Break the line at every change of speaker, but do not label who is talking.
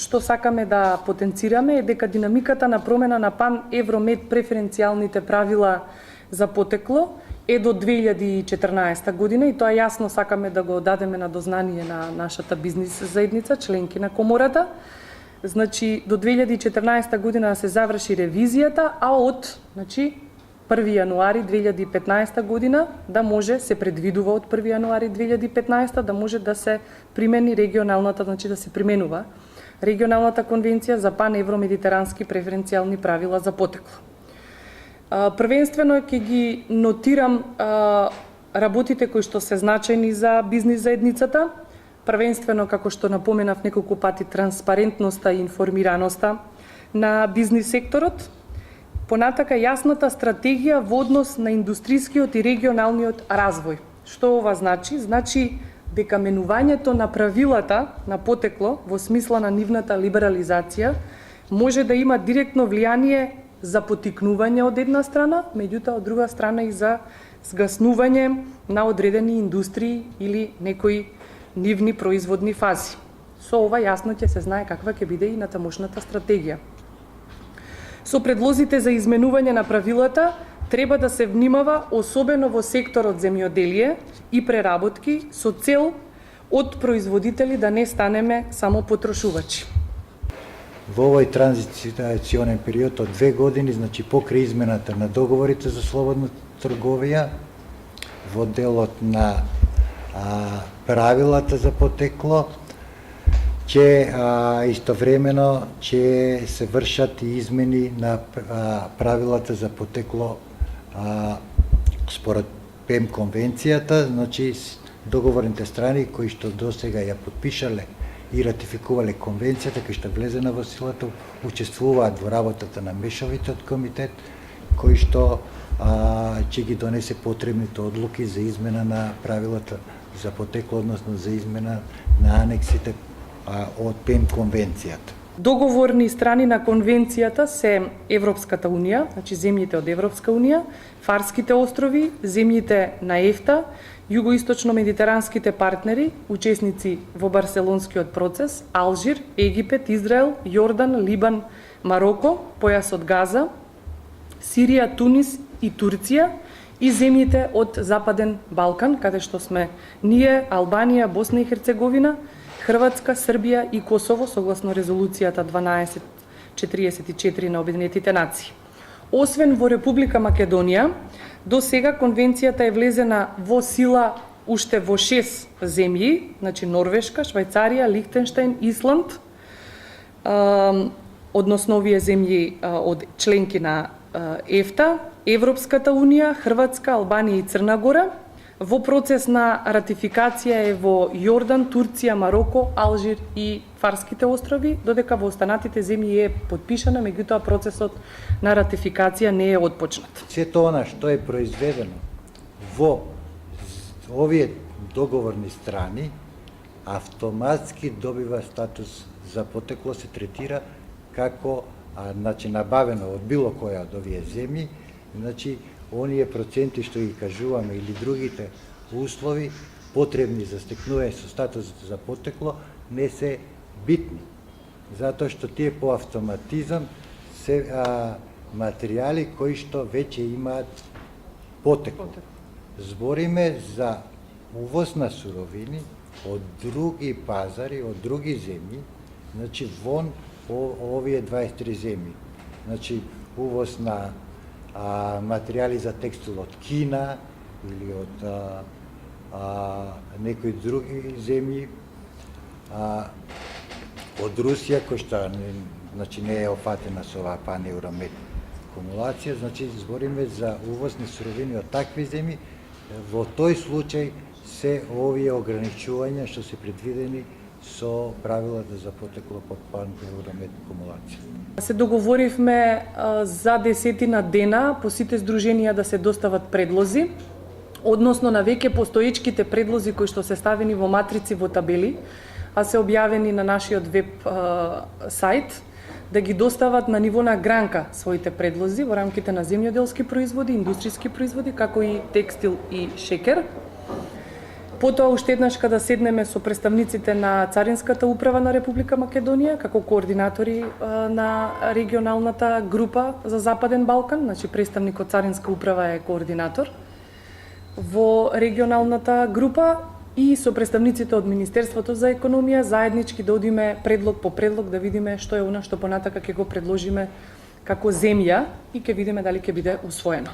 што сакаме да потенцираме е дека динамиката на промена на пан-евромед преференцијалните правила за потекло е до 2014 година и тоа јасно сакаме да го дадеме на дознание на нашата бизнис заедница, членки на комората. Значи, до 2014 година да се заврши ревизијата, а од 1 јануари 2015 година да може, се предвидува од 1 јануари 2015 да може да се примени регионалната, значи да се применува регионалната конвенција за пан-евромедитерански преференцијални правила за потекло. Првенствено ќе ги нотирам работите кои што се значајни за бизнис заедницата, првенствено, како што напоменав неколку пати, транспарентноста и информираноста на бизнис секторот, понатака јасната стратегија во однос на индустрискиот и регионалниот развој. Што ова значи? Значи дека менувањето на правилата на потекло во смисла на нивната либерализација може да има директно влијание за поттикнување од една страна, меѓутоа од друга страна и за згаснување на одредени индустрии или некои нивни производни фази. Со ова јасно ќе се знае каква ќе биде и натамошната стратегија. Со предлозите за изменување на правилата треба да се внимава особено во секторот земјоделие и преработки со цел од производители да не станеме само потрошувачи.
Во овој транзиционен период од 2 години, значи покрај измената на договорите за слободна трговија, во делот на правилата за потекло, че истовремено ќе се вршат и измени на правилата за потекло според ПЕМ конвенцијата, значи договорните страни кои што досега ја подпишале и ратификувале конвенцијата, кои што влезена во силата, учествуваат во работата на мешовитиот комитет, кој што ќе ги донесе потребните одлуки за измена на правилата за потекло, односно за измена на анексите од ПЕМ конвенцијата.
Договорни страни на конвенцијата се Европската унија, значи земјите од Европска унија, Фарските острови, земјите на ЕФТА, југоисточно-медитеранските партнери, учесници во Барселонскиот процес, Алжир, Египет, Израел, Јордан, Либан, Мароко, појасот Газа, Сирија, Тунис и Турција и земјите од Западен Балкан, каде што сме ние, Албанија, Босна и Херцеговина, Хрватска, Србија и Косово, согласно резолуцијата 1244 на Обединетите нации. Освен во Република Македонија, до сега конвенцијата е влезена во сила уште во 6 земји, значи Норвешка, Швајцарија, Лихтенштеин, Исланд, односно овие земји од членки на ЕФТА, Европската унија, Хрватска, Албанија и Црна Гора. Во процес на ратификација е во Јордан, Турција, Мароко, Алжир и Фарските острови, додека во останатите земји е подпишана, меѓутоа процесот на ратификација не е отпочнат.
Сето она што е произведено во овие договорни страни автоматски добива статус за потекло, се третира како значи набавено од било која од овие земји, значи оние проценти што ги кажуваме или другите услови потребни за стекнување со статус за потекло не се битни, затоа што тие по автоматизам се материјали кои што веќе имаат потекло. Збориме за увоз на суровини од други пазари, од други земји, значи вон овие 23 земји. Значи увоз на материјали за текстил од Кина или од некои други земји, од Русија, кој што значи не е опфатена со оваа пан-евромед кумулација, значи збориме за увозни суровини од такви земји. Во тој случај се овие ограничувања што се предвидени со правилата за потекло под пан-евромед кумулација.
Се договоривме за 10 дена по сите здруженија да се достават предлози, односно на веќе постоечките предлози кои што се ставени во матрици во табели, а се објавени на нашиот веб сајт, да ги достават на ниво на гранка своите предлози во рамките на земјоделски производи, индустријски производи, како и текстил и шекер. Потоа уште еднаш када седнеме со представниците на Царинската управа на Република Македонија како координатори на регионалната група за Западен Балкан, значи представникот Царинска управа е координатор во регионалната група и со представниците од Министерството за економија заеднички да одиме предлог по предлог да видиме што е она што понатака ќе го предложиме како земја и ќе видиме дали ќе биде усвоено.